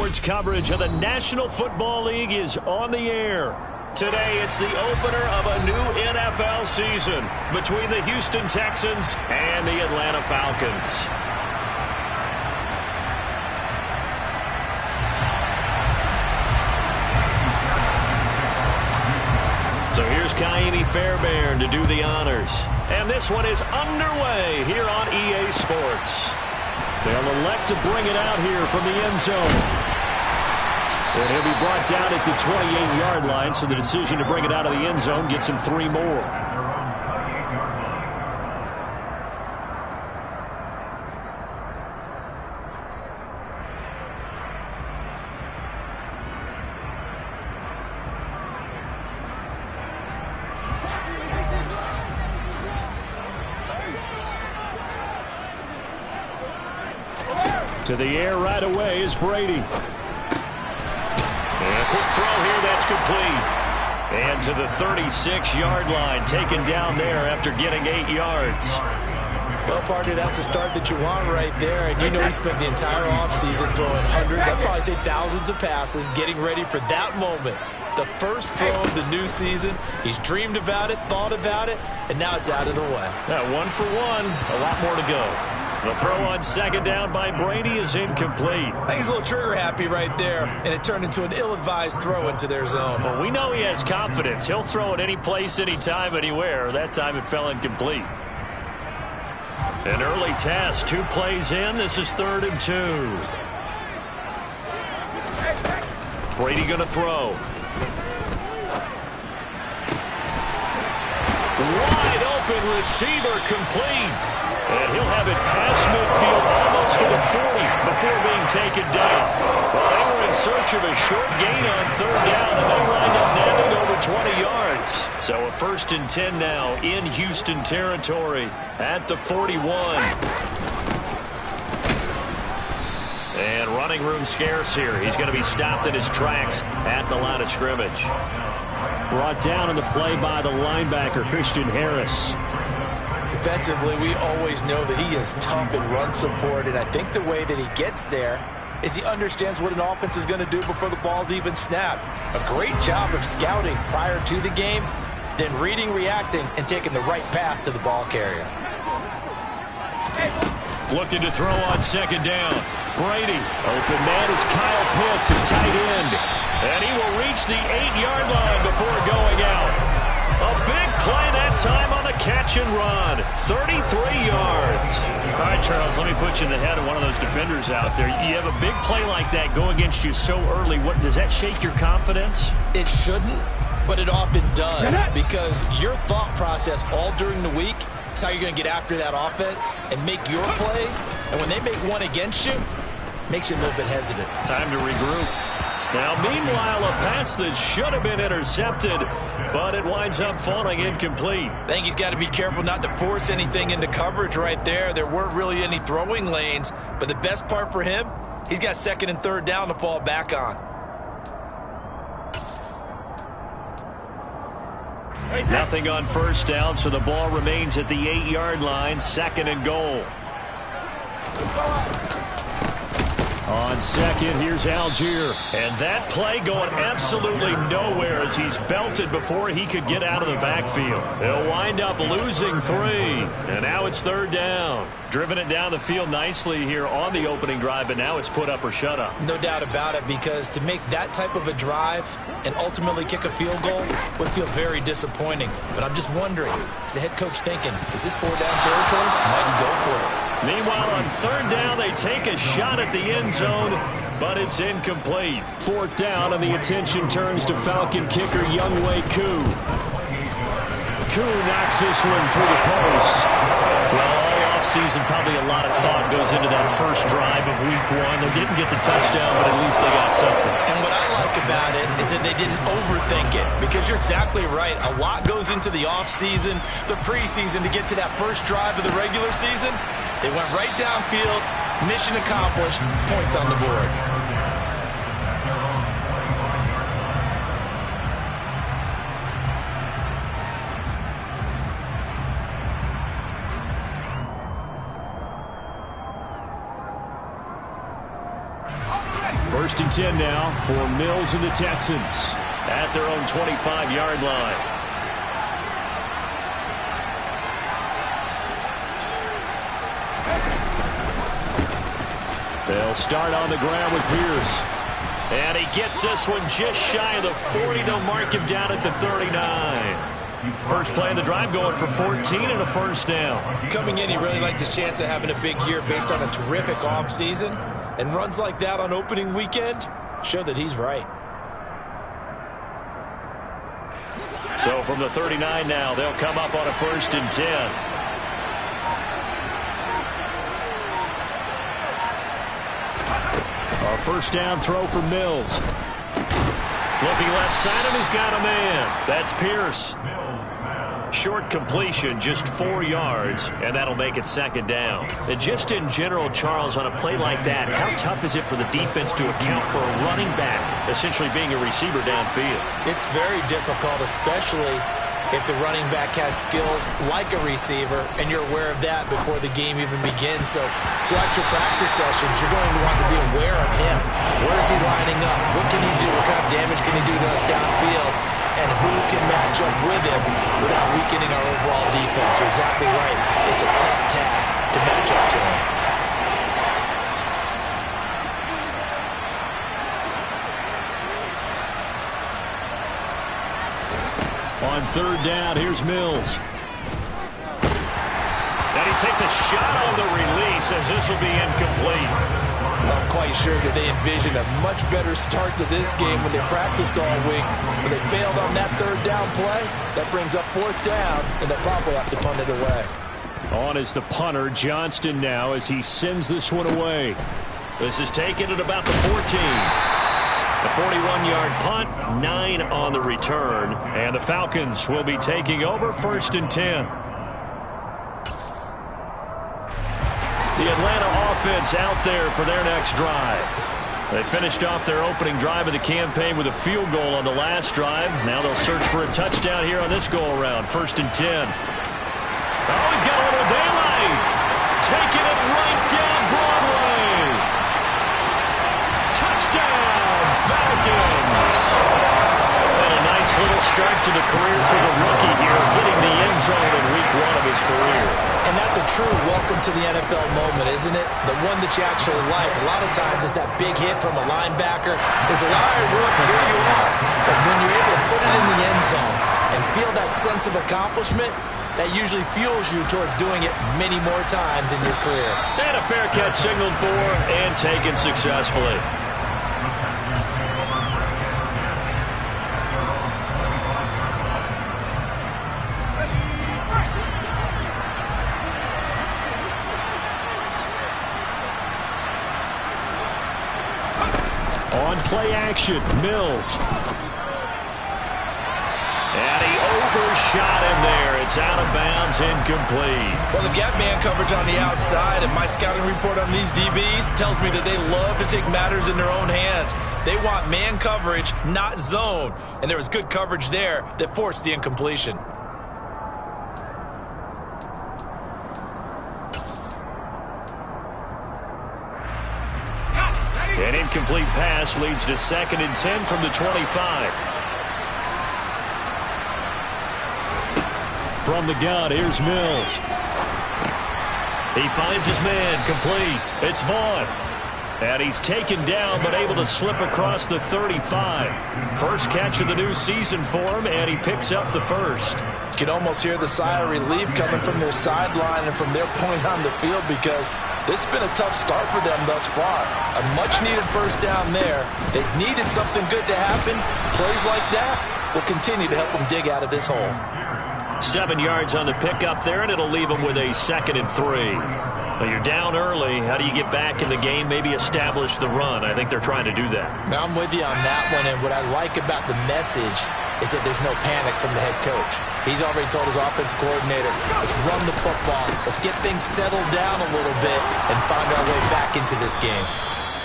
Sports coverage of the National Football League is on the air. Today, it's the opener of a new NFL season between the Houston Texans and the Atlanta Falcons. So here's Kaimi Fairbairn to do the honors. And this one is underway here on EA Sports. They'll elect to bring it out here from the end zone. And he'll be brought down at the 28-yard line, so the decision to bring it out of the end zone gets him 3 more. To the air right away is Brady. And a quick throw here, that's complete. And to the 36-yard line, taken down there after getting 8 yards. Well, partner, that's the start that you want right there. And you know he spent the entire offseason throwing hundreds, I'd probably say thousands of passes, getting ready for that moment. The first throw of the new season. He's dreamed about it, thought about it, and now it's out of the way. Now 1 for 1, a lot more to go. The throw on second down by Brady is incomplete. I think he's a little trigger happy right there, and it turned into an ill-advised throw into their zone. Well, we know he has confidence. He'll throw it any place, anytime, anywhere. That time it fell incomplete. An early test, 2 plays in. This is 3rd and 2. Brady going to throw. Wide open receiver complete. And he'll have it past midfield almost to the 40 before being taken down. Well, they were in search of a short gain on 3rd down, and they wind up nabbing over 20 yards. So a 1st and 10 now in Houston territory at the 41. And running room scarce here. He's going to be stopped in his tracks at the line of scrimmage. Brought down on the play by the linebacker, Christian Harris. Defensively, we always know that he is tough in run support, and I think the way that he gets there is he understands what an offense is going to do before the ball's even snapped. A great job of scouting prior to the game, then reading, reacting, and taking the right path to the ball carrier. Looking to throw on second down. Brady. Open man is Kyle Pitts, his tight end. And he will reach the 8-yard line before going out. A big play that time on the catch and run. 33 yards. All right, Charles, let me put you in the head of one of those defenders out there. You have a big play like that go against you so early. What, does that shake your confidence? It shouldn't, but it often does, because your thought process all during the week is how you're going to get after that offense and make your plays. And when they make one against you, it makes you a little bit hesitant. Time to regroup. Now, meanwhile, a pass that should have been intercepted, but it winds up falling incomplete. I think he's got to be careful not to force anything into coverage right there. There weren't really any throwing lanes, but the best part for him, he's got 2nd and 3rd down to fall back on. Nothing on 1st down, so the ball remains at the 8-yard line, 2nd and goal. On second, here's Algier. And that play going absolutely nowhere as he's belted before he could get out of the backfield. They'll wind up losing 3. And now it's 3rd down. Driven it down the field nicely here on the opening drive, but now it's put up or shut up. No doubt about it, because to make that type of a drive and ultimately kick a field goal would feel very disappointing. But I'm just wondering, is the head coach thinking, is this 4th down territory? Might he go for it? Meanwhile, on 3rd down, they take a shot at the end zone, but it's incomplete. 4th down, and the attention turns to Falcon kicker Younghoe Koo. Koo knocks this one through the post. Well, all offseason, probably a lot of thought goes into that first drive of week 1. They didn't get the touchdown, but at least they got something. And what I like about it is that they didn't overthink it, because you're exactly right. A lot goes into the offseason, the preseason, to get to that first drive of the regular season. They went right downfield, mission accomplished, points on the board. First and 10 now for Mills and the Texans at their own 25-yard line. They'll start on the ground with Pierce. And he gets this one just shy of the 40. They'll mark him down at the 39. First play of the drive going for 14 and a first down. Coming in, he really liked his chance of having a big year based on a terrific offseason. And runs like that on opening weekend show that he's right. So from the 39 now, they'll come up on a first and 10. A first down throw for Mills. Looking left side, and he's got a man. That's Pierce. Short completion, just 4 yards, and that'll make it second down. And just in general, Charles, on a play like that, how tough is it for the defense to account for a running back essentially being a receiver downfield? It's very difficult, especially if the running back has skills like a receiver, and you're aware of that before the game even begins. So throughout your practice sessions, you're going to want to be aware of him. Where is he lining up? What can he do? What kind of damage can he do to us downfield? And who can match up with him without weakening our overall defense? You're exactly right. It's a tough task to match up to him. On third down, here's Mills. And he takes a shot on the release as this will be incomplete. I'm quite sure that they envisioned a much better start to this game when they practiced all week. But they failed on that third down play. That brings up fourth down, and they'll probably have to punt it away. On is the punter, Johnston, now as he sends this one away. This is taken at about the 14. A 41-yard punt, 9 on the return, and the Falcons will be taking over first and 10. The Atlanta offense out there for their next drive. They finished off their opening drive of the campaign with a field goal on the last drive. Now they'll search for a touchdown here on this go-around, first and 10. Oh, he's got a little daylight. Taking it right down Broadway. Touchdown, Falcons. And a nice little start to the career for the rookie here, hitting the end zone in week 1 of his career. And that's a true welcome to the NFL moment, isn't it? The one that you actually like. A lot of times it's that big hit from a linebacker. It's like, all right, look, here you are. But when you're able to put it in the end zone and feel that sense of accomplishment, that usually fuels you towards doing it many more times in your career. And a fair catch signaled for and taken successfully. On play action, Mills. And he overshot him there. It's out of bounds, incomplete. Well, they've got man coverage on the outside, and my scouting report on these DBs tells me that they love to take matters in their own hands. They want man coverage, not zone. And there was good coverage there that forced the incompletion. An incomplete pass leads to second and 10 from the 25. From the gun, here's Mills. He finds his man, complete. It's Vaughn. And he's taken down, but able to slip across the 35. First catch of the new season for him, and he picks up the first. You can almost hear the sigh of relief coming from their sideline and from their point on the field, because this has been a tough start for them thus far. A much-needed first down there. They've needed something good to happen. Plays like that will continue to help them dig out of this hole. 7 yards on the pickup there, and it'll leave them with a second and 3. Well, you're down early. How do you get back in the game, maybe establish the run? I think they're trying to do that. Now, I'm with you on that one, and what I like about the message is that there's no panic from the head coach. He's already told his offensive coordinator, let's run the football, let's get things settled down a little bit and find our way back into this game.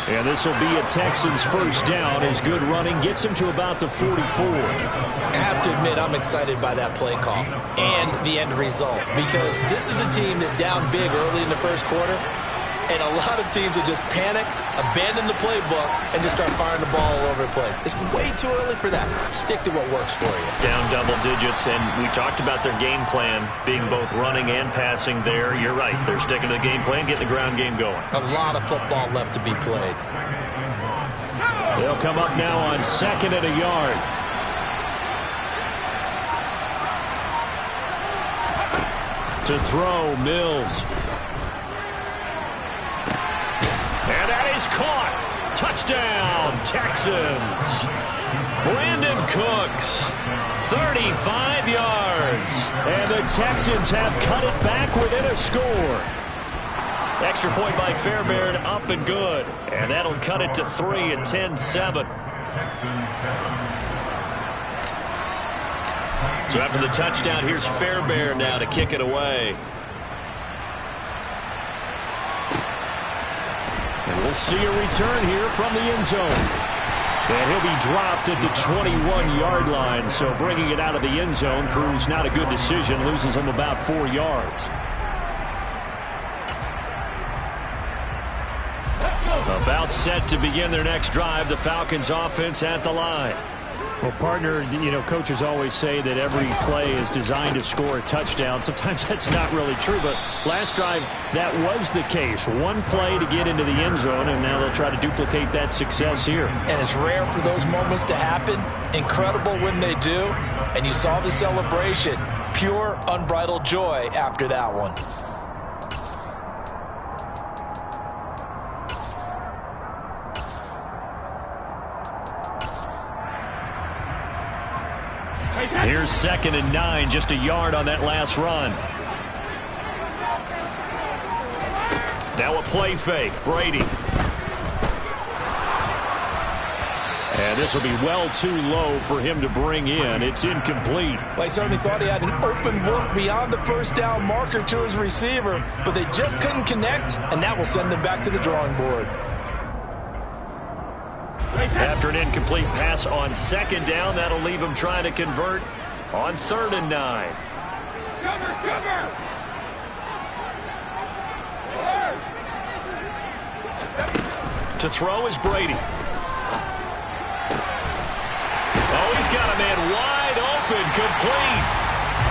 And this will be a Texans first down as good running gets him to about the 44. I have to admit, I'm excited by that play call and the end result, because this is a team that's down big early in the first quarter, And a lot of teams will just panic, abandon the playbook, and just start firing the ball all over the place. It's way too early for that. Stick to what works for you. Down double digits, and we talked about their game plan being both running and passing there. You're right. They're sticking to the game plan, getting the ground game going. A lot of football left to be played. They'll come up now on 2nd and a yard. To throw, Mills. And that is caught. Touchdown, Texans. Brandon Cooks, 35 yards. And the Texans have cut it back within a score. Extra point by Fairbairn, up and good. And that'll cut it to 3 at 10-7. So after the touchdown, here's Fairbairn now to kick it away. And we'll see a return here from the end zone. And he'll be dropped at the 21-yard line. So bringing it out of the end zone proves not a good decision. Loses him about 4 yards. About set to begin their next drive. The Falcons offense at the line. Well, partner, you know, coaches always say that every play is designed to score a touchdown. Sometimes that's not really true, but last drive, that was the case. One play to get into the end zone, and now they'll try to duplicate that success here. And it's rare for those moments to happen. Incredible when they do. And you saw the celebration. Pure, unbridled joy after that one. Here's 2nd and 9, just a yard on that last run. Now a play fake, Brady. And this will be well too low for him to bring in. It's incomplete. Well, I certainly thought he had an open look beyond the first down marker to his receiver, but they just couldn't connect, and that will send them back to the drawing board. After an incomplete pass on 2nd down, that'll leave him trying to convert on 3rd and 9. To throw is Brady. Oh, he's got a man wide open, complete.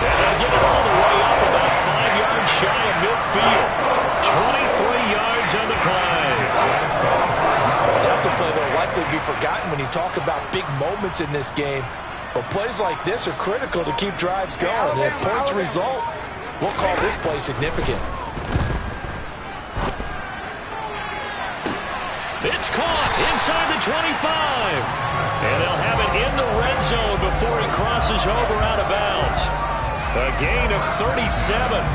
And they'll get it all the way up about 5 yards shy of midfield. 23 yards on the play. That's a play that will likely be forgotten when you talk about big moments in this game. But plays like this are critical to keep drives going. And if points result, we'll call this play significant. It's caught inside the 25. And they'll have it in the red zone before he crosses over out of bounds. A gain of 37.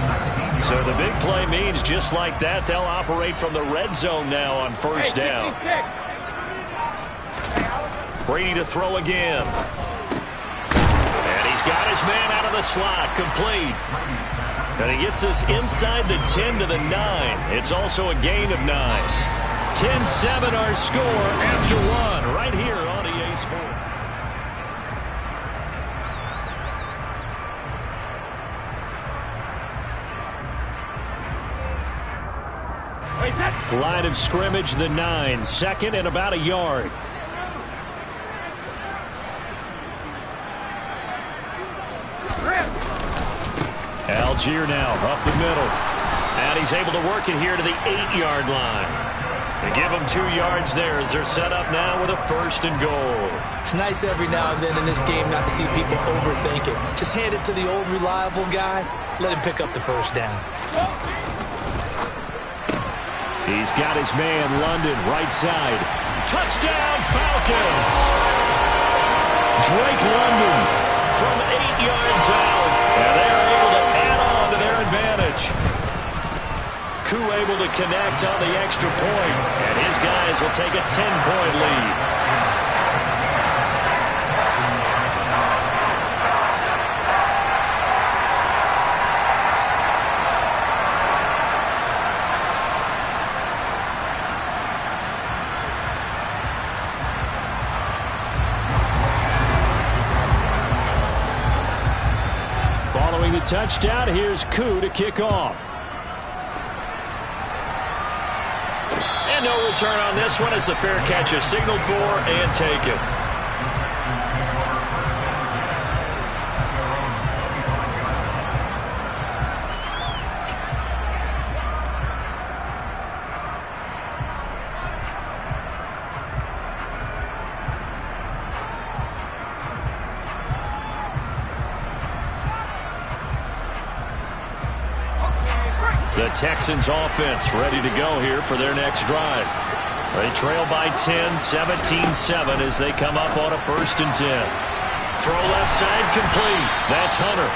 So the big play means just like that, they'll operate from the red zone now on 1st down. Brady to throw again. And he's got his man out of the slot, complete. And he gets this inside the 10 to the 9. It's also a gain of 9. 10-7 our score after 1 right here on EA Sports. Line of scrimmage, the 9. 2nd and about a yard. Algier now up the middle. And he's able to work it here to the 8-yard line. They give him 2 yards there as they're set up now with a 1st and goal. It's nice every now and then in this game not to see people overthink it. Just hand it to the old reliable guy. Let him pick up the 1st down. He's got his man, London, right side. Touchdown, Falcons! Drake London from 8 yards out. And they are able to add on to their advantage. Koo able to connect on the extra point. And his guys will take a 10-point lead. Following the touchdown, here's Koo to kick off. no return on this one as the fair catch is signaled for and taken. The Texans offense ready to go here for their next drive. They trail by 10, 17-7 as they come up on a 1st and 10. Throw left side complete. That's Hunter.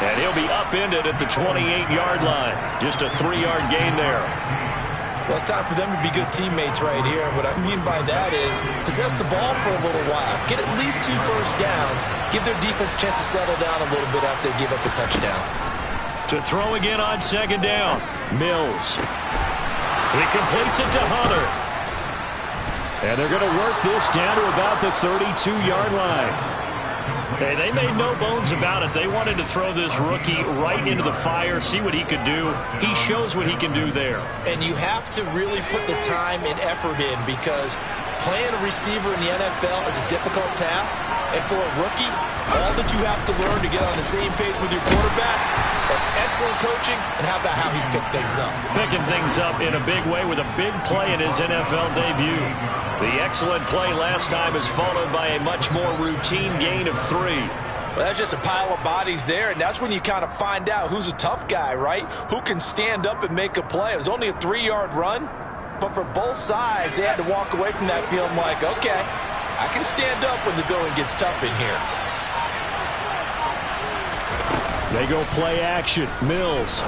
And he'll be upended at the 28-yard line. Just a 3-yard gain there. Well, it's time for them to be good teammates right here. And what I mean by that is possess the ball for a little while. Get at least 2 first downs. Give their defense a chance to settle down a little bit after they give up a touchdown. To throw again on 2nd down. Mills. He completes it to Hunter. And they're going to work this down to about the 32-yard line. Hey, they made no bones about it. They wanted to throw this rookie right into the fire, see what he could do. He shows what he can do there. And you have to really put the time and effort in because playing a receiver in the NFL is a difficult task. And for a rookie, all that you have to learn to get on the same page with your quarterback, that's excellent coaching. And how about how he's picked things up? Picking things up in a big way with a big play in his NFL debut. The excellent play last time is followed by a much more routine gain of 3. Well, that's just a pile of bodies there, and that's when you kind of find out who's a tough guy, right? Who can stand up and make a play. It was only a 3-yard run, but for both sides, they had to walk away from that feeling like, okay, I can stand up when the going gets tough in here. They go play action. Mills.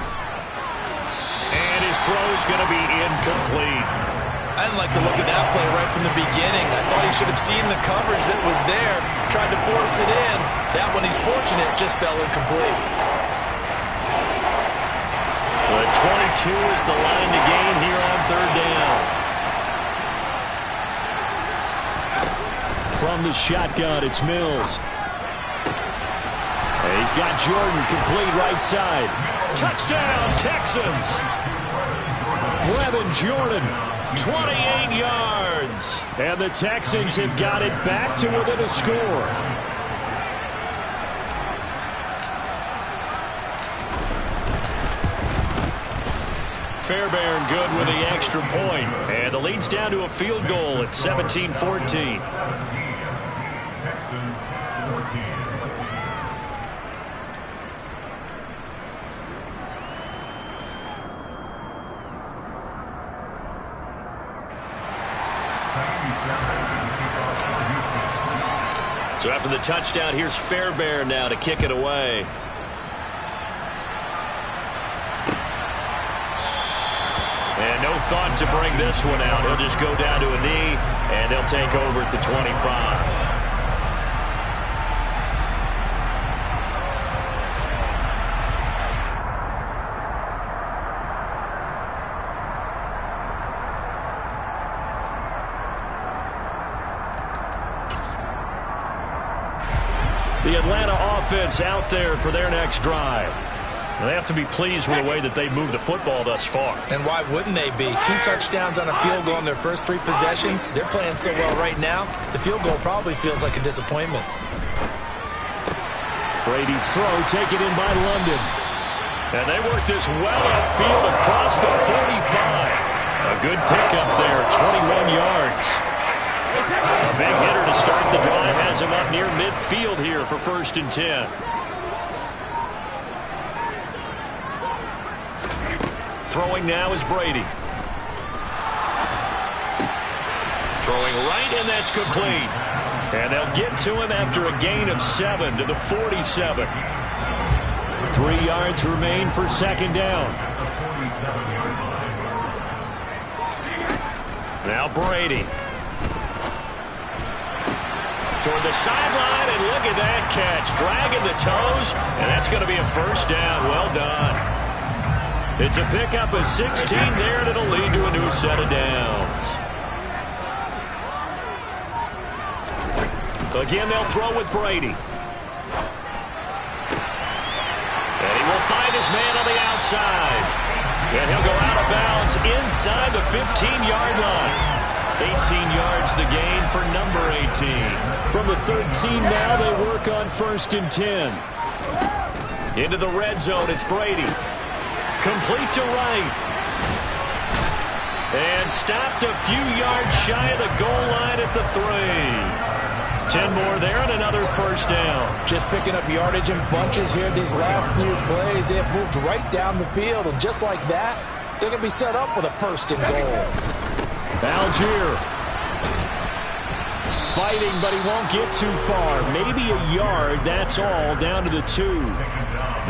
And his throw is going to be incomplete. I didn't like the look of that play right from the beginning. I thought he should have seen the coverage that was there, tried to force it in. That one, he's fortunate, just fell incomplete. The 22 is the line to gain here on 3rd down. From the shotgun, it's Mills. And he's got Jordan complete right side. Touchdown, Texans! Brevin Jordan. 28 yards. And the Texans have got it back to within a score. Fairbairn good with the extra point. And the lead's down to a field goal at 17-14. So after the touchdown, here's Fairbairn now to kick it away. And no thought to bring this one out. He'll just go down to a knee, and they'll take over at the 25. The Atlanta offense out there for their next drive. They have to be pleased with the way that they've moved the football thus far. And why wouldn't they be? 2 touchdowns on a field goal in their first 3 possessions. They're playing so well right now, the field goal probably feels like a disappointment. Brady's throw taken in by London. And they work this well upfield across the 45. A good pickup there, 21 yards. A big hitter to start the drive has him up near midfield here for 1st and 10. Throwing now is Brady. Throwing right, and that's complete. And they'll get to him after a gain of 7 to the 47. 3 yards remain for 2nd down. Now Brady. Toward the sideline, and look at that catch. Dragging the toes, and that's going to be a 1st down. Well done. It's a pickup of 16 there, and it'll lead to a new set of downs. Again, they'll throw with Brady. And he will find his man on the outside. And he'll go out of bounds inside the 15-yard line. 18 yards the gain for number 18. From the 13 now, they work on 1st and 10. Into the red zone, it's Brady. Complete to right. And stopped a few yards shy of the goal line at the 3. 10 more there and another 1st down. Just picking up yardage in bunches here these last few plays. They have moved right down the field, and just like that, they're going to be set up with a 1st and goal. Algier fighting, but he won't get too far. Maybe a yard, that's all, down to the 2.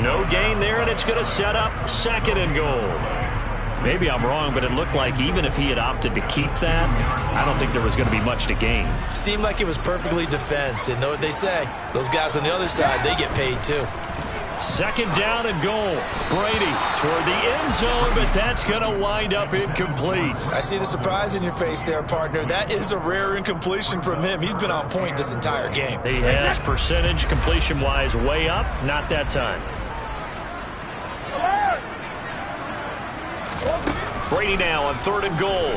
No gain there, and it's going to set up 2nd and goal. Maybe I'm wrong, but it looked like even if he had opted to keep that, I don't think there was going to be much to gain. Seemed like it was perfectly defense, and know what they say. Those guys on the other side, they get paid too. 2nd down and goal. Brady toward the end zone, but that's going to wind up incomplete. I see the surprise in your face there, partner. That is a rare incompletion from him. He's been on point this entire game. He has percentage completion-wise way up. Not that time. Brady now on 3rd and goal.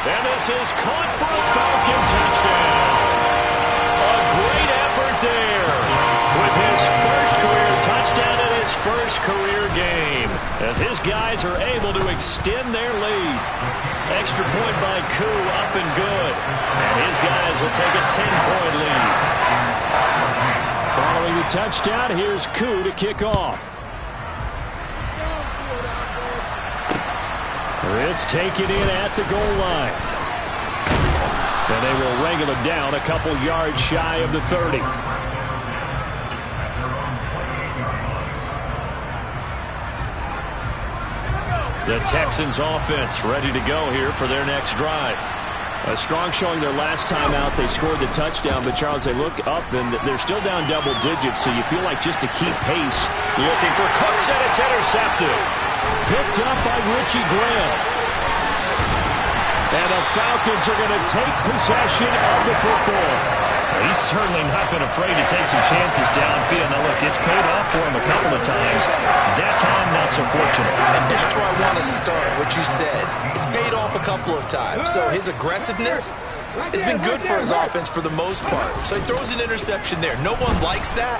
And this is caught for a Falcon touchdown. A great effort there with his first career touchdown in his first career game, as his guys are able to extend their lead. Extra point by Koo, up and good. And his guys will take a 10-point lead. Following the touchdown, here's Koo to kick off. This taken in at the goal line. And they will wrangle him down a couple yards shy of the 30. The Texans offense ready to go here for their next drive. A strong showing their last time out. They scored the touchdown, but Charles, they look up and they're still down double digits, so you feel like just to keep pace. Looking for Cooks, and it's intercepted. Picked up by Richie Graham. And the Falcons are going to take possession of the football. He's certainly not been afraid to take some chances downfield. Now, look, it's paid off for him a couple of times. That time, not so fortunate. And that's where I want to start, what you said. It's paid off a couple of times. So his aggressiveness has been good for his offense for the most part. So he throws an interception there. No one likes that,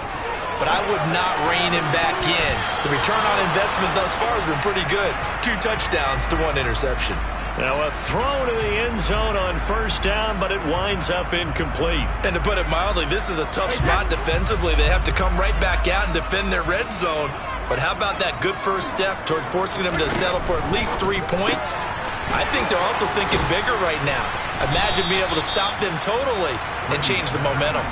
but I would not rein him back in. The return on investment thus far has been pretty good. 2 touchdowns to 1 interception. Now a throw to the end zone on 1st down, but it winds up incomplete. And to put it mildly, this is a tough spot defensively. They have to come right back out and defend their red zone. But how about that good first step towards forcing them to settle for at least 3 points? I think they're also thinking bigger right now. Imagine being able to stop them totally and change the momentum.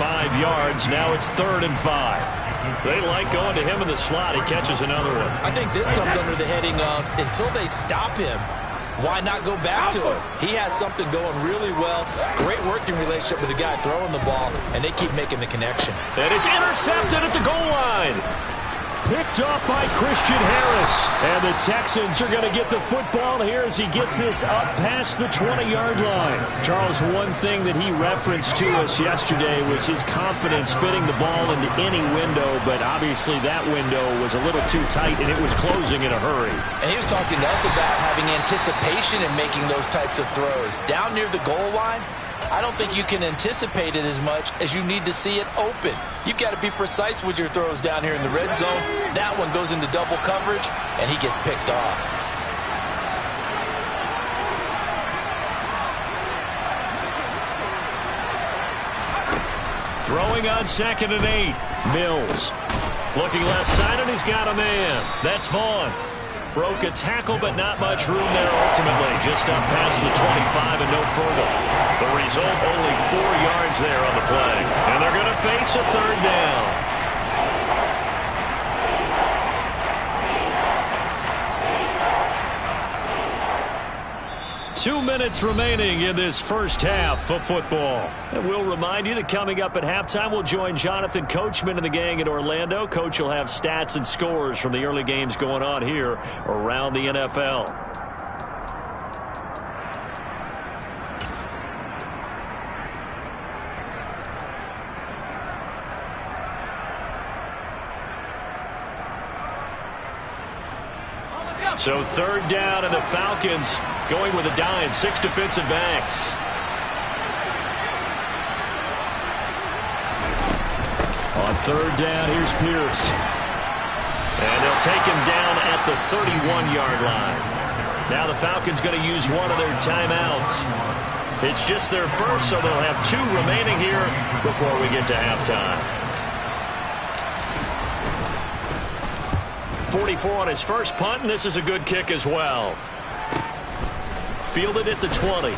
5 yards, now it's 3rd and 5. They like going to him in the slot. He catches another one. I think this comes under the heading of, until they stop him, why not go back to him? He has something going really well. Great working relationship with the guy throwing the ball, and they keep making the connection. And it's intercepted at the goal line. Picked up by Christian Harris. And the Texans are going to get the football here as he gets this up past the 20-yard line. Charles, one thing that he referenced to us yesterday was his confidence fitting the ball into any window, but obviously that window was a little too tight, and it was closing in a hurry. And he was talking to us about having anticipation in making those types of throws. Down near the goal line, I don't think you can anticipate it as much as you need to see it open. You've got to be precise with your throws down here in the red zone. That one goes into double coverage, and he gets picked off. Throwing on 2nd and 8. Mills. Looking left side, and he's got a man. That's Vaughn. Broke a tackle, but not much room there ultimately. Just up past the 25 and no further. The result, only 4 yards there on the play. And they're going to face a 3rd down. 2 minutes remaining in this first half of football. And we'll remind you that coming up at halftime, we'll join Jonathan Coachman and the gang in Orlando. Coach will have stats and scores from the early games going on here around the NFL. So third down, and the Falcons going with a dime. 6 defensive backs. On third down, here's Pierce. And they'll take him down at the 31-yard line. Now the Falcons going to use one of their timeouts. It's just their first, so they'll have 2 remaining here before we get to halftime. 44 on his first punt, and this is a good kick as well. Fielded at the 20.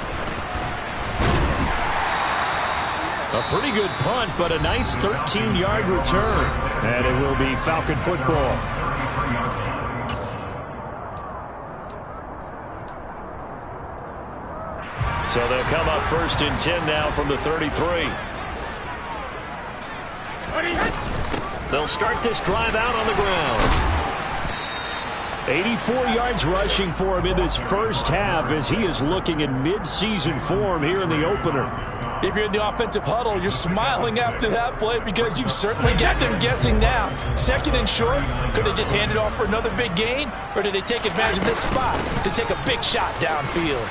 A pretty good punt, but a nice 13-yard return. And it will be Falcon football. So they'll come up first and 10 now from the 33. They'll start this drive out on the ground. 84 yards rushing for him in this first half as he is looking in mid-season form here in the opener. If you're in the offensive huddle, you're smiling after that play because you've certainly got them guessing now. Second and short, could they just hand it off for another big gain? Or did they take advantage of this spot to take a big shot downfield?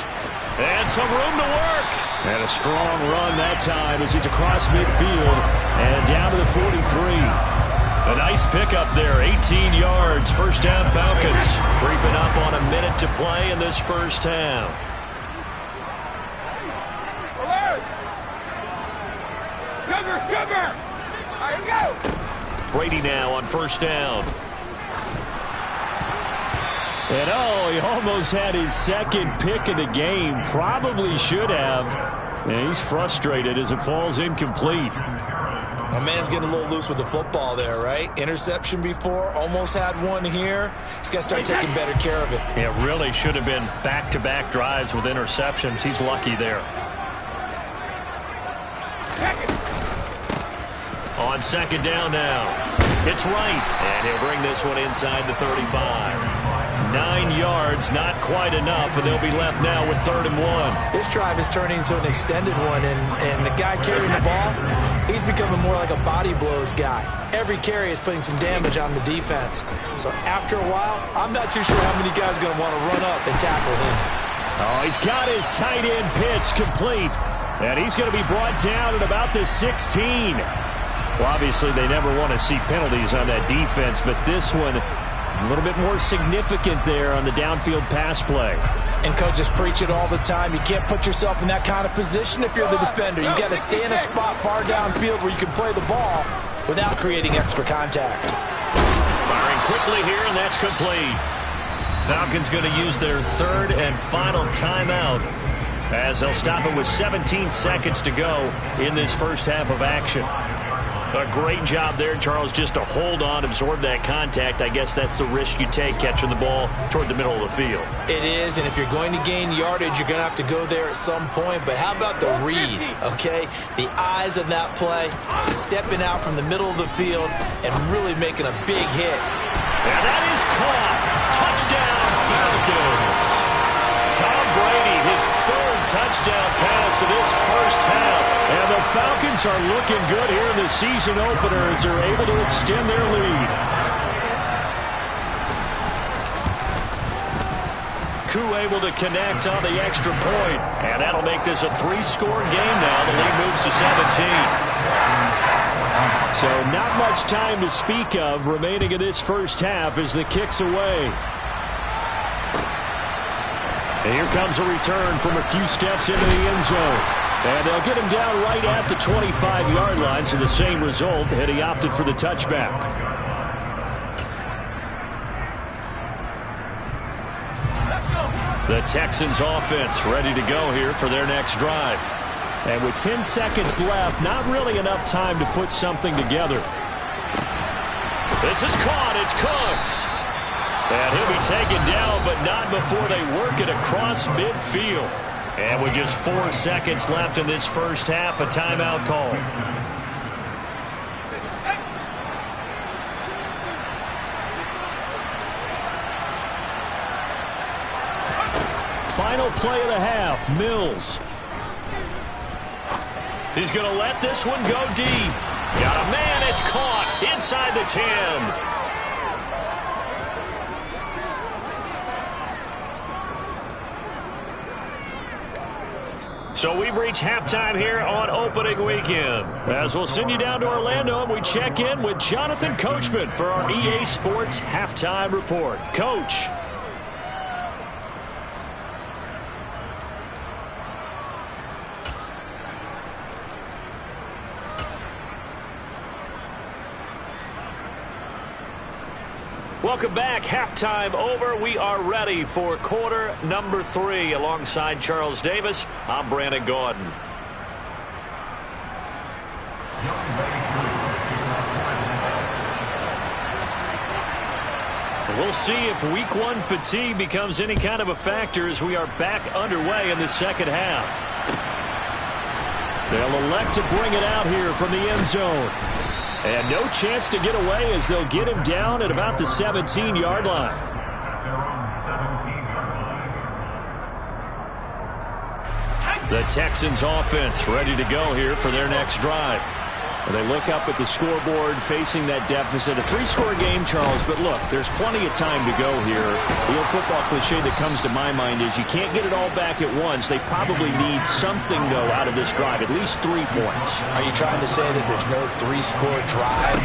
And some room to work. And a strong run that time as he's across midfield and down to the 43. A nice pickup there, 18 yards. First down, Falcons. Creeping up on a minute to play in this first half. Cover! There you go! Brady now on first down. And he almost had his second pick of the game. Probably should have. And he's frustrated as it falls incomplete. My man's getting a little loose with the football there, right? Interception before, almost had one here. He's got to start taking better care of it. It really should have been back-to-back drives with interceptions. He's lucky there. On second down now. It's right. And he'll bring this one inside the 35. 9 yards, not quite enough, and they'll be left now with 3rd and 1. This drive is turning into an extended one, and the guy carrying the ball, he's becoming more like a body blows guy. Every carry is putting some damage on the defense. So after a while, I'm not too sure how many guys are going to want to run up and tackle him. Oh, he's got his tight end pitch complete, and he's going to be brought down at about the 16. Well, obviously, they never want to see penalties on that defense, but this one, a little bit more significant there on the downfield pass play. And coaches preach it all the time. You can't put yourself in that kind of position if you're the defender. You got to stay in a spot far downfield where you can play the ball without creating extra contact. Firing quickly here, and that's complete. Falcons going to use their 3rd and final timeout as they'll stop it with 17 seconds to go in this first half of action. A great job there, Charles, just to hold on, absorb that contact. I guess that's the risk you take catching the ball toward the middle of the field. It is, and if you're going to gain yardage, you're going to have to go there at some point. But how about the read, okay? The eyes of that play, stepping out from the middle of the field and really making a big hit. And that is caught. Touchdown, Falcons. Tom Brady, his 3rd touchdown pass of this first half. And the Falcons are looking good here in the season opener as they're able to extend their lead. Koo able to connect on the extra point. And that'll make this a 3-score game now. The lead moves to 17. So not much time to speak of remaining in this first half as the kick's away. And here comes a return from a few steps into the end zone. And they'll get him down right at the 25-yard line, so the same result, and he opted for the touchback. The Texans offense ready to go here for their next drive. And with 10 seconds left, not really enough time to put something together. This is caught. It's Cooks. And he'll be taken down, but not before they work it across midfield. And with just 4 seconds left in this first half, a timeout call. Final play of the half, Mills. He's going to let this one go deep. Got a man. It's caught inside the 10. So we've reached halftime here on opening weekend. As we'll send you down to Orlando, and we check in with Jonathan Coachman for our EA Sports Halftime Report. Coach. Welcome back. Halftime over. We are ready for quarter number 3. Alongside Charles Davis, I'm Brandon Gaudin. We'll see if week 1 fatigue becomes any kind of a factor as we are back underway in the second half. They'll elect to bring it out here from the end zone. And no chance to get away as they'll get him down at about the 17-yard line. The Texans offense ready to go here for their next drive. They look up at the scoreboard facing that deficit. A 3-score game, Charles, but look, there's plenty of time to go here. The old football cliche that comes to my mind is you can't get it all back at once. They probably need something, though, out of this drive, at least 3 points. Are you trying to say that there's no 3-score drive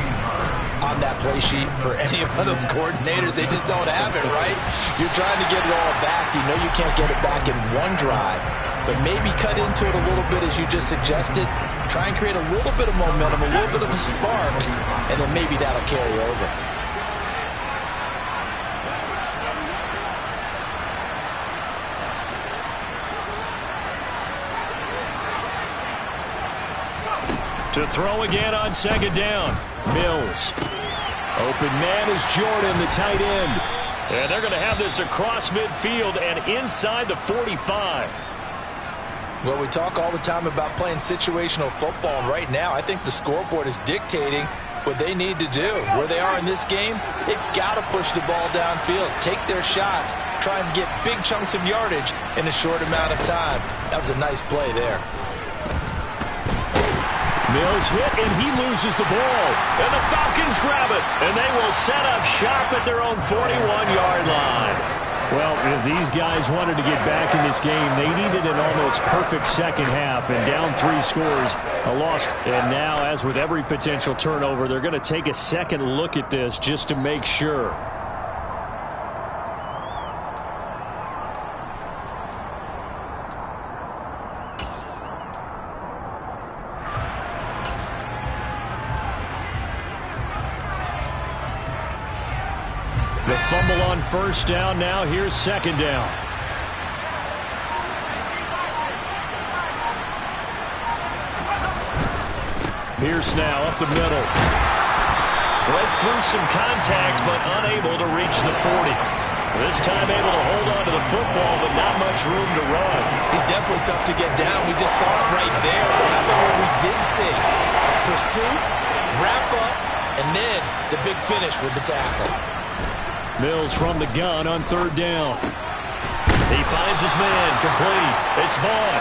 on that play sheet for any of those coordinators? They just don't have it, right? You're trying to get it all back. You know you can't get it back in one drive, but maybe cut into it a little bit as you just suggested. Try and create a little bit of momentum, a little bit of a spark, and then maybe that'll carry over. To throw again on second down. Mills. Open man is Jordan, the tight end. And they're going to have this across midfield and inside the 45. Well, we talk all the time about playing situational football, and right now I think the scoreboard is dictating what they need to do. Where they are in this game, they've got to push the ball downfield, take their shots, try and get big chunks of yardage in a short amount of time. That was a nice play there. Mills hit, and he loses the ball. And the Falcons grab it, and they will set up shop at their own 41-yard line. Well, if these guys wanted to get back in this game, they needed an almost perfect second half, and down 3 scores, a loss. And now, as with every potential turnover, they're going to take a second look at this just to make sure. The fumble on first down. Now here's second down. Pierce now up the middle. Broke through some contact, but unable to reach the 40. This time able to hold on to the football, but not much room to run. He's definitely tough to get down. We just saw it right there. But how about what we did see? Pursuit, wrap up, and then the big finish with the tackle. Mills from the gun on third down. He finds his man, complete. It's Vaughn.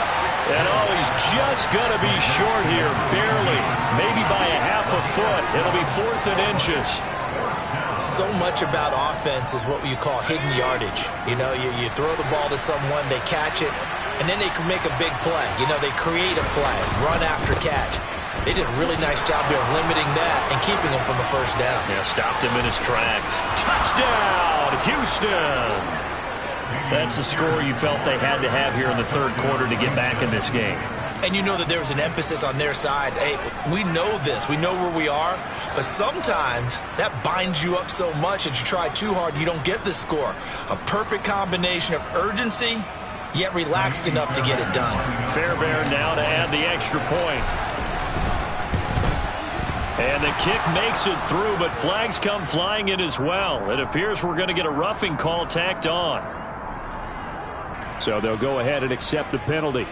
And oh, he's just going to be short here, barely. Maybe by a half a foot. It'll be 4th and inches. So much about offense is what you call hidden yardage. You know, you throw the ball to someone, they catch it, and then they can make a big play. You know, they create a play, run after catch. They did a really nice job there of limiting that and keeping him from the first down. Yeah, stopped him in his tracks. Touchdown, Houston! That's a score you felt they had to have here in the third quarter to get back in this game. And you know that there was an emphasis on their side. Hey, we know this. We know where we are. But sometimes that binds you up so much that you try too hard, you don't get the score. A perfect combination of urgency, yet relaxed enough to get it done. Fairbairn now to add the extra point. And the kick makes it through, but flags come flying in as well. It appears we're going to get a roughing call tacked on. So they'll go ahead and accept the penalty.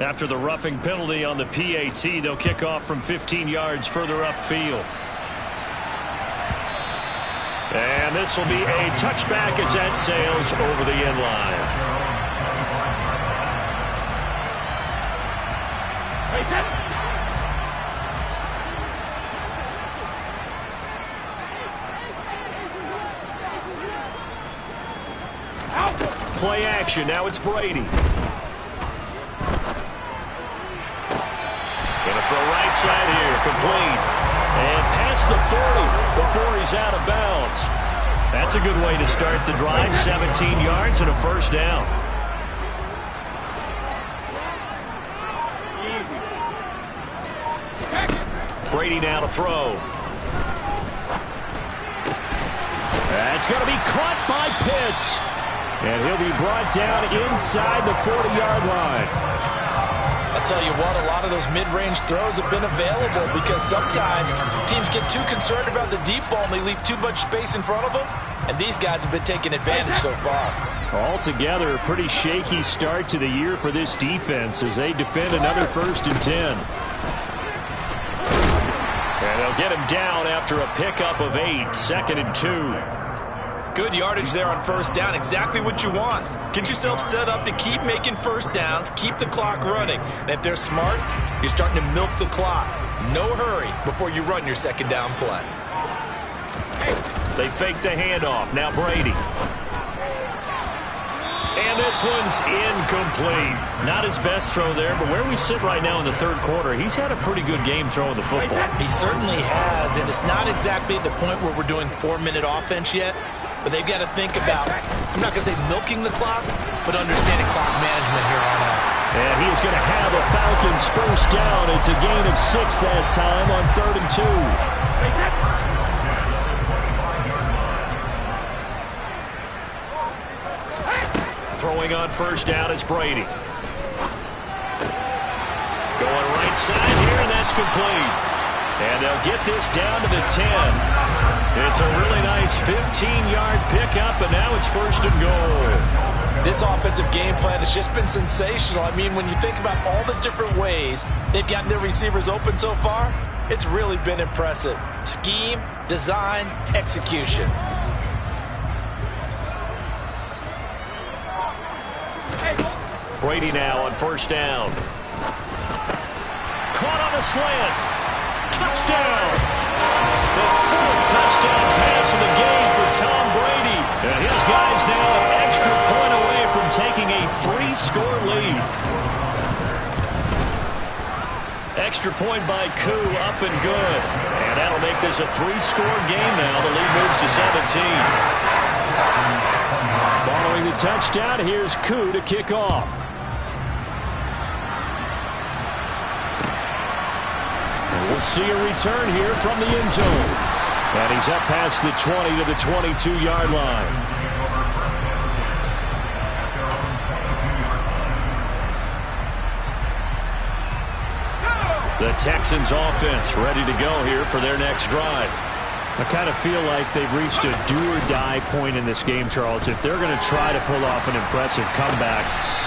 After the roughing penalty on the PAT, they'll kick off from 15 yards further upfield. And this will be a touchback as that sails over the end line. Play action. Now it's Brady. Gonna throw right side here. Complete. And past the 40 before he's out of bounds. That's a good way to start the drive. 17 yards and a first down. Brady now to throw. That's going to be caught by Pitts. And he'll be brought down inside the 40-yard line. I'll tell you what, a lot of those mid-range throws have been available because sometimes teams get too concerned about the deep ball and they leave too much space in front of them. And these guys have been taking advantage so far. Altogether, a pretty shaky start to the year for this defense as they defend another 1st and 10. And they'll get him down after a pickup of 8, 2nd and 2. Good yardage there on first down. Exactly what you want. Get yourself set up to keep making first downs, keep the clock running. And if they're smart, you're starting to milk the clock. No hurry before you run your second down play. They fake the handoff. Now Brady. And this one's incomplete. Not his best throw there, but where we sit right now in the 3rd quarter, he's had a pretty good game throwing the football. He certainly has, and it's not exactly at the point where we're doing 4-minute offense yet, but they've got to think about, I'm not going to say milking the clock, but understanding clock management here on out. And he's going to have a Falcons first down. It's a gain of 6 that time on 3rd and 2. Throwing on first down is Brady. Going right side here, and that's complete. And they'll get this down to the 10. It's a really nice 15-yard pickup, and now it's 1st and goal. This offensive game plan has just been sensational. I mean, when you think about all the different ways they've gotten their receivers open so far, it's really been impressive. Scheme, design, execution. Brady now on first down. Caught on a slant. Touchdown. The 4th touchdown pass of the game for Tom Brady. And his guys now an extra point away from taking a 3-score lead. Extra point by Koo, up and good. And that'll make this a 3-score game now. The lead moves to 17. Following the touchdown, here's Koo to kick off. And we'll see a return here from the end zone. And he's up past the 20 to the 22-yard line. The Texans offense ready to go here for their next drive. I kind of feel like they've reached a do-or-die point in this game, Charles. If they're going to try to pull off an impressive comeback,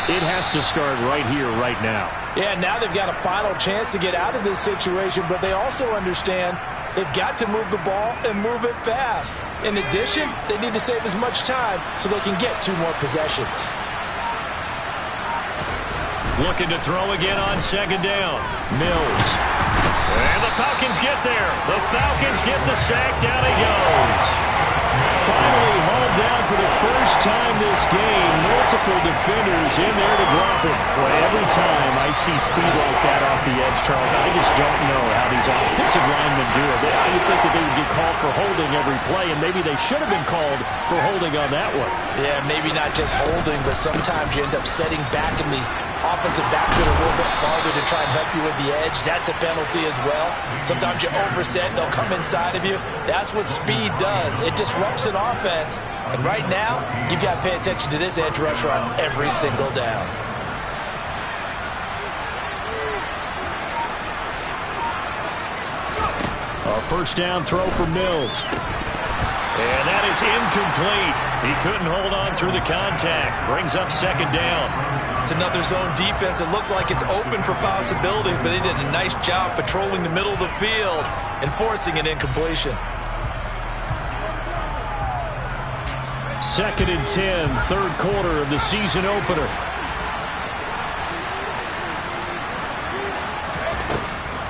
it has to start right here, right now. Yeah, now they've got a final chance to get out of this situation, but they also understand they've got to move the ball and move it fast. In addition, they need to save as much time so they can get 2 more possessions. Looking to throw again on 2nd down. Mills. And the Falcons get there. The Falcons get the sack. Down he goes. Finally hauled down for the first time this game. Multiple defenders in there to drop him. Boy, every time I see speed like that off the edge, Charles, I just don't know how these offensive linemen do it. I would think that they would get called for holding every play, and maybe they should have been called for holding on that one. Yeah, maybe not just holding, but sometimes you end up setting back in the offensive backfield a little bit farther to try and help you with the edge. That's a penalty as well. Sometimes you overset, they'll come inside of you. That's what speed does. It disrupts an offense. And right now, you've got to pay attention to this edge rusher on every single down. A first down throw for Mills. And that is incomplete. He couldn't hold on through the contact. Brings up 2nd down. It's another zone defense. It looks like it's open for possibilities, but they did a nice job patrolling the middle of the field and forcing an incompletion. 2nd and 10, 3rd quarter of the season opener.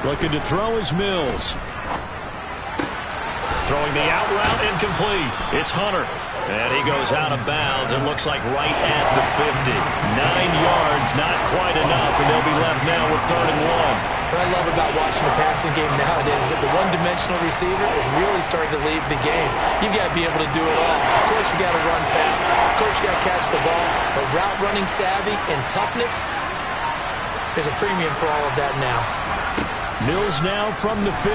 Looking to throw is Mills. Throwing the out route incomplete. It's Hunter. And he goes out of bounds and looks like right at the 50. 9 yards, not quite enough, and they'll be left now with 3rd and 1. What I love about watching the passing game nowadays is that the one-dimensional receiver is really starting to lead the game. You've got to be able to do it all. Of course, you got to run fast. Of course, you got to catch the ball. But route running savvy and toughness is a premium for all of that now. Mills now from the 50.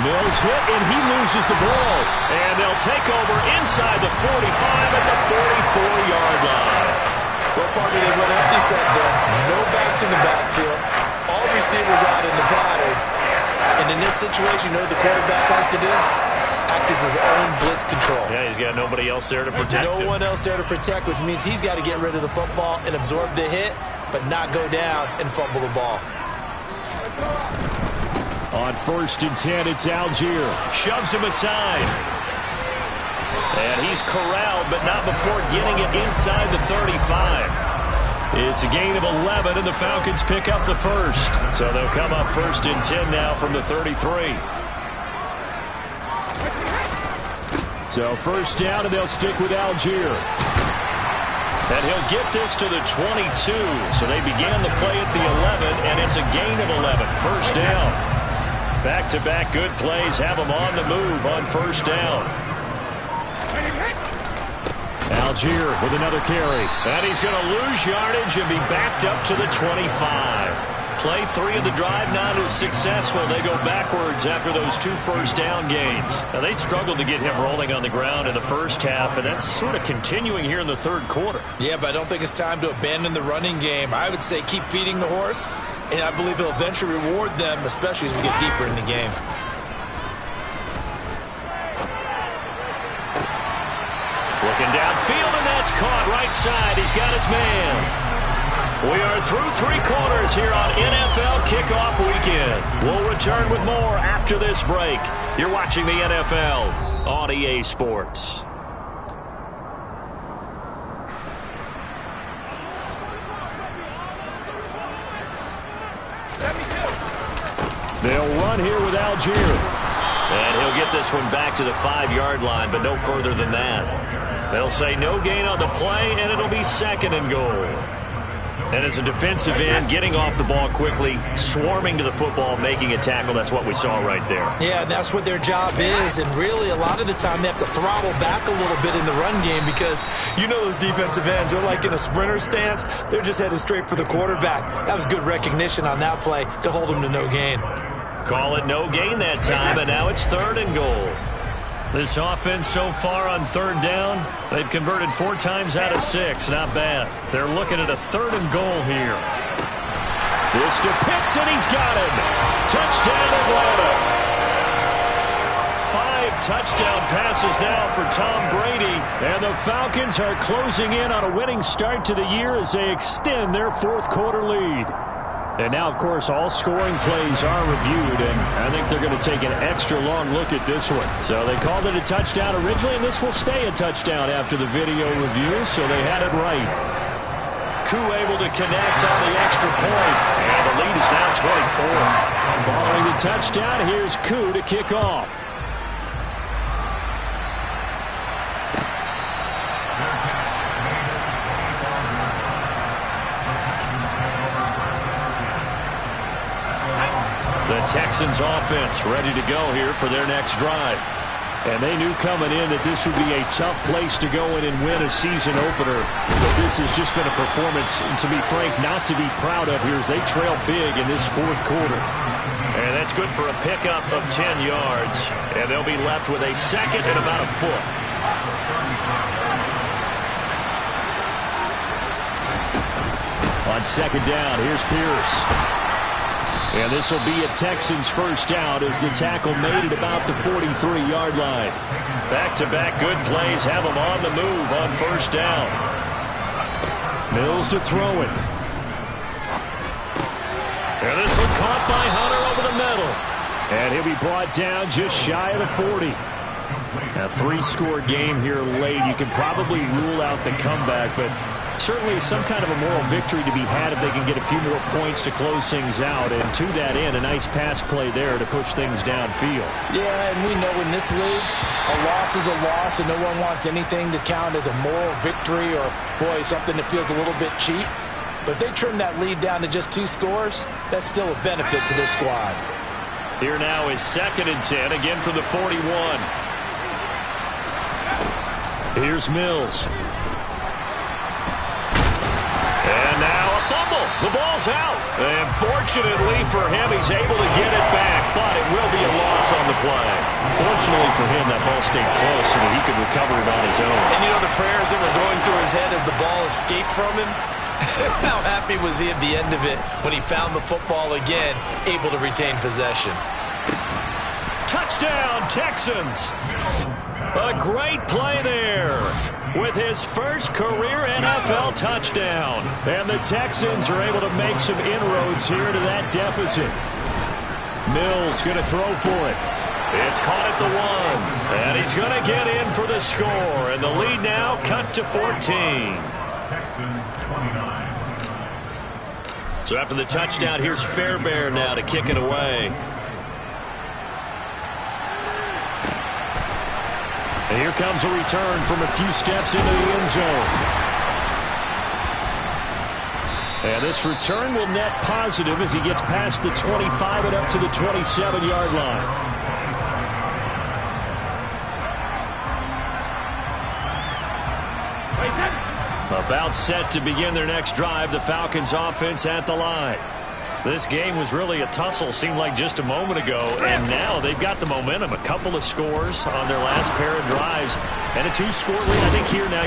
Mills hit, and he loses the ball. And they'll take over inside the 45 at the 44-yard line. Well, Parker, they went empty set there. No backs in the backfield. All receivers out in the pattern. And in this situation, you know what the quarterback has to do? Act as his own blitz control. Yeah, he's got nobody else there to protect him. No one else there to protect, which means he's got to get rid of the football and absorb the hit, but not go down and fumble the ball. On 1st and 10, it's Algier. Shoves him aside. And he's corralled, but not before getting it inside the 35. It's a gain of 11, and the Falcons pick up the first. So they'll come up 1st and 10 now from the 33. So 1st down, and they'll stick with Algier. And he'll get this to the 22. So they began the play at the 11, and it's a gain of 11. 1st down. Back-to-back good plays have them on the move on 1st down. Algier with another carry. And he's going to lose yardage and be backed up to the 25. Play 3 of the drive not as successful. They go backwards after those 2 first down gains. Now, they struggled to get him rolling on the ground in the first half, and that's sort of continuing here in the 3rd quarter. Yeah, but I don't think it's time to abandon the running game. I would say keep feeding the horse, and I believe he'll eventually reward them, especially as we get deeper in the game. Looking downfield, and that's caught right side. He's got his man. We are through 3 quarters here on NFL Kickoff Weekend. We'll return with more after this break. You're watching the NFL on EA Sports. They'll run here with Algier. And he'll get this one back to the 5-yard line, but no further than that. They'll say no gain on the play, and it'll be 2nd and goal. And as a defensive end, getting off the ball quickly, swarming to the football, making a tackle, that's what we saw right there. Yeah, that's what their job is, and really a lot of the time they have to throttle back a little bit in the run game because you know those defensive ends, they're like in a sprinter stance. They're just headed straight for the quarterback. That was good recognition on that play to hold him to no gain. Call it no gain that time, and now it's 3rd and goal. This offense so far on 3rd down, they've converted 4 times out of 6. Not bad. They're looking at a 3rd and goal here. This to Pitts, and he's got him. Touchdown, Atlanta. 5 touchdown passes now for Tom Brady. And the Falcons are closing in on a winning start to the year as they extend their 4th quarter lead. And now, of course, all scoring plays are reviewed, and I think they're going to take an extra long look at this one. So they called it a touchdown originally, and this will stay a touchdown after the video review, so they had it right. Koo able to connect on the extra point, and the lead is now 24. Following the touchdown, here's Koo to kick off. The Texans offense ready to go here for their next drive. And they knew coming in that this would be a tough place to go in and win a season opener. But this has just been a performance, to be frank, not to be proud of here as they trail big in this 4th quarter. And that's good for a pickup of 10 yards. And they'll be left with a 2nd and about a foot. On 2nd down, here's Pierce. And this will be a Texans 1st down as the tackle made at about the 43-yard line. Back-to-back good plays have them on the move on 1st down. Mills to throw it. And this one caught by Hunter over the middle. And he'll be brought down just shy of the 40. A 3-score game here late. You can probably rule out the comeback, but Certainly some kind of a moral victory to be had if they can get a few more points to close things out. And to that end, a nice pass play there to push things downfield. Yeah, and we know in this league, a loss is a loss, and no one wants anything to count as a moral victory or, boy, something that feels a little bit cheap. But if they trim that lead down to just 2 scores, that's still a benefit to this squad. Here now is 2nd and 10, again from the 41. Here's Mills. And now a fumble. The ball's out. And fortunately for him, he's able to get it back, but it will be a loss on the play. Fortunately for him, that ball stayed close so that he could recover it on his own. And you know the prayers that were going through his head as the ball escaped from him? How happy was he at the end of it when he found the football again, able to retain possession? Touchdown, Texans. A great play there with his first career NFL touchdown. And the Texans are able to make some inroads here to that deficit. Mills going to throw for it. It's caught at the 1. And he's going to get in for the score. And the lead now cut to 14. So after the touchdown, here's Fairbairn now to kick it away. And here comes a return from a few steps into the end zone. And this return will net positive as he gets past the 25 and up to the 27-yard line. About set to begin their next drive, the Falcons offense at the line. This game was really a tussle, seemed like just a moment ago, and now they've got the momentum. A couple of scores on their last pair of drives, and a 2-score lead. I think here now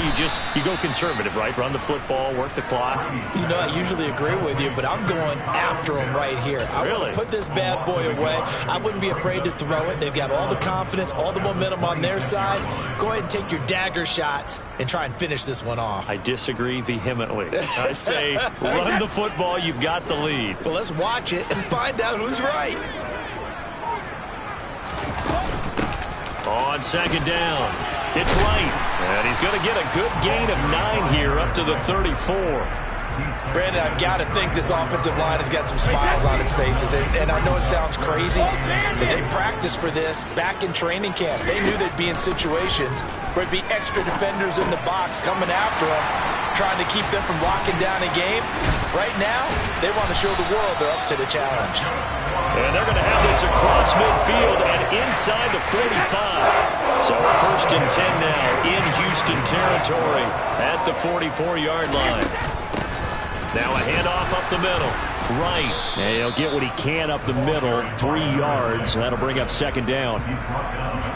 you go conservative, right? Run the football, work the clock. You know, I usually agree with you, but I'm going after him right here. I want to put this bad boy away. I wouldn't be afraid to throw it. They've got all the confidence, all the momentum on their side. Go ahead and take your dagger shots and try and finish this one off. I disagree vehemently. I say run the football. You've got the lead. Well, let's watch it and find out who's right. On 2nd down, it's right. And he's going to get a good gain of 9 here up to the 34. Brandon, I've got to think this offensive line has got some smiles on its faces. And I know it sounds crazy, but they practiced for this back in training camp. They knew they'd be in situations where it'd be extra defenders in the box coming after them, trying to keep them from locking down a game. Right now, they want to show the world they're up to the challenge. And they're going to have this across midfield and inside the 45. So a 1st and 10 now in Houston territory at the 44-yard line. Now a handoff up the middle. Right. And he'll get what he can up the middle. 3 yards. That'll bring up 2nd down.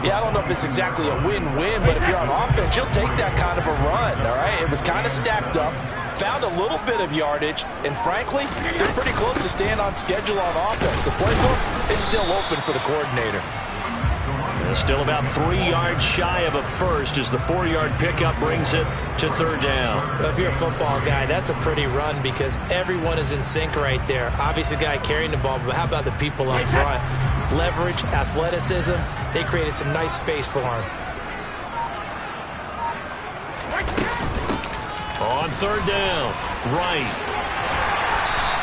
Yeah, I don't know if it's exactly a win-win, but if you're on offense, you'll take that kind of a run, all right? It was kind of stacked up. Found a little bit of yardage, and frankly, they're pretty close to staying on schedule on offense. The playbook is still open for the coordinator. Still about 3 yards shy of a first as the 4-yard pickup brings it to 3rd down. Well, if you're a football guy, that's a pretty run because everyone is in sync right there. Obviously, the guy carrying the ball, but how about the people up front? Leverage, athleticism, they created some nice space for him. On 3rd down, right.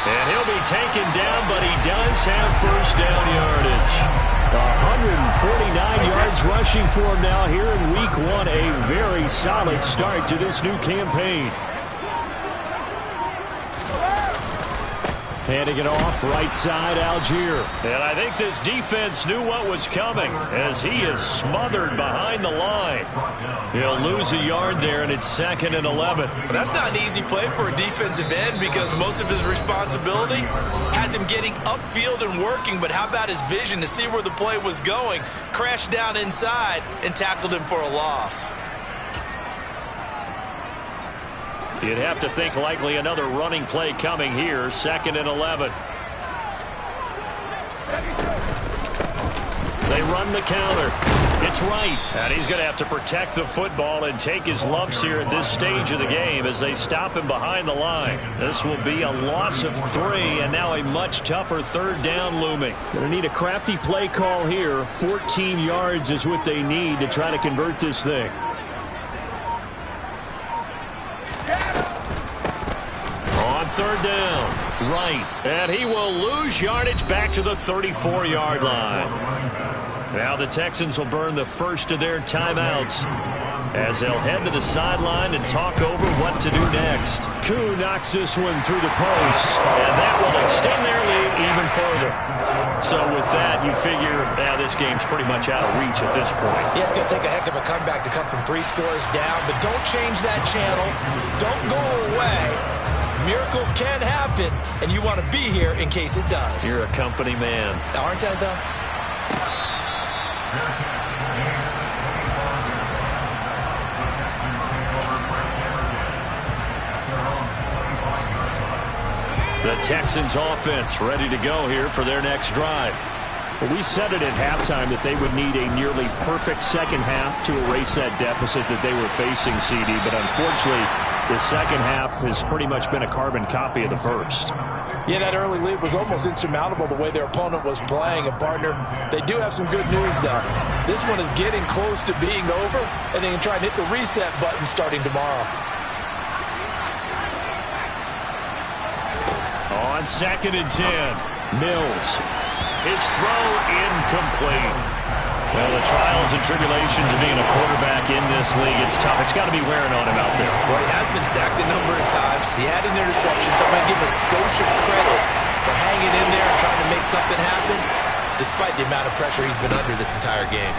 And he'll be taken down, but he does have 1st down yardage. 149 yards rushing for him now here in week 1. A very solid start to this new campaign. Handing it off right side, Algier. And I think this defense knew what was coming as he is smothered behind the line. He'll lose a yard there, and it's 2nd and 11. Well, that's not an easy play for a defensive end because most of his responsibility has him getting upfield and working, but how about his vision to see where the play was going, crashed down inside, and tackled him for a loss. You'd have to think likely another running play coming here, 2nd and 11. They run the counter. It's right. And he's going to have to protect the football and take his lumps here at this stage of the game as they stop him behind the line. This will be a loss of 3, and now a much tougher 3rd down looming. Going to need a crafty play call here. 14 yards is what they need to try to convert this thing. down. Right. And he will lose yardage back to the 34-yard line. Now the Texans will burn the first of their timeouts as they'll head to the sideline and talk over what to do next. Koo knocks this one through the post. And that will extend their lead even further. So with that, you figure now this game's pretty much out of reach at this point. Yeah, it's going to take a heck of a comeback to come from 3 scores down, but don't change that channel. Don't go away. Miracles can happen, and you want to be here in case it does. You're a company man. Aren't I, though? The Texans offense ready to go here for their next drive. Well, we said it at halftime that they would need a nearly perfect second half to erase that deficit that they were facing, CD. But unfortunately, the second half has pretty much been a carbon copy of the first. Yeah, that early lead was almost insurmountable the way their opponent was playing. And, partner, they do have some good news, though. This one is getting close to being over, and they can try and hit the reset button starting tomorrow. On 2nd and 10, Mills. His throw incomplete. Well, the trials and tribulations of being a quarterback in this league, it's tough. It's got to be wearing on him out there. Well, he has been sacked a number of times. He had an interception, so I'm going to give a skosh of credit for hanging in there and trying to make something happen, despite the amount of pressure he's been under this entire game.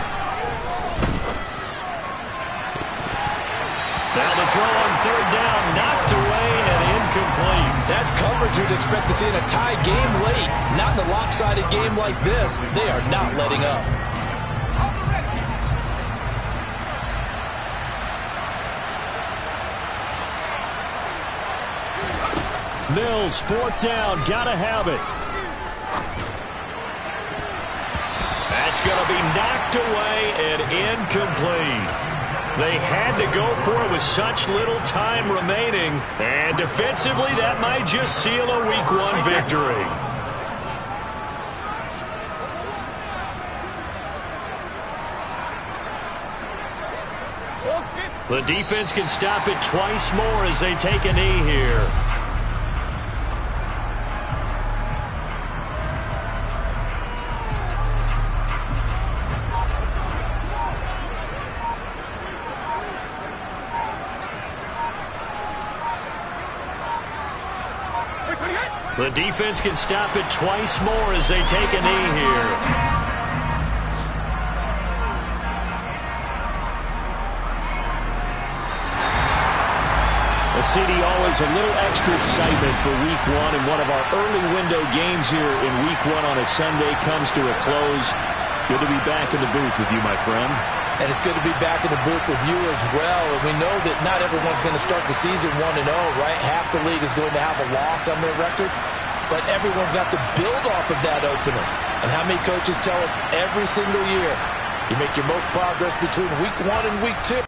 Now the throw on 3rd down, knocked away and incomplete. That's coverage you'd expect to see in a tie game late. Not in a lopsided game like this. They are not letting up. Mills, 4th down, gotta have it. That's going to be knocked away and incomplete. They had to go for it with such little time remaining. And defensively, that might just seal a Week 1 victory. The defense can stop it twice more as they take a knee here. The defense can stop it twice more as they take a knee here. A CD, always a little extra excitement for Week 1, and one of our early window games here in Week 1 on a Sunday comes to a close. Good to be back in the booth with you, my friend. And it's good to be back in the booth with you as well. And we know that not everyone's going to start the season 1-0, right? Half the league is going to have a loss on their record. But everyone's got to build off of that opener. And how many coaches tell us every single year, you make your most progress between Week 1 and Week 2.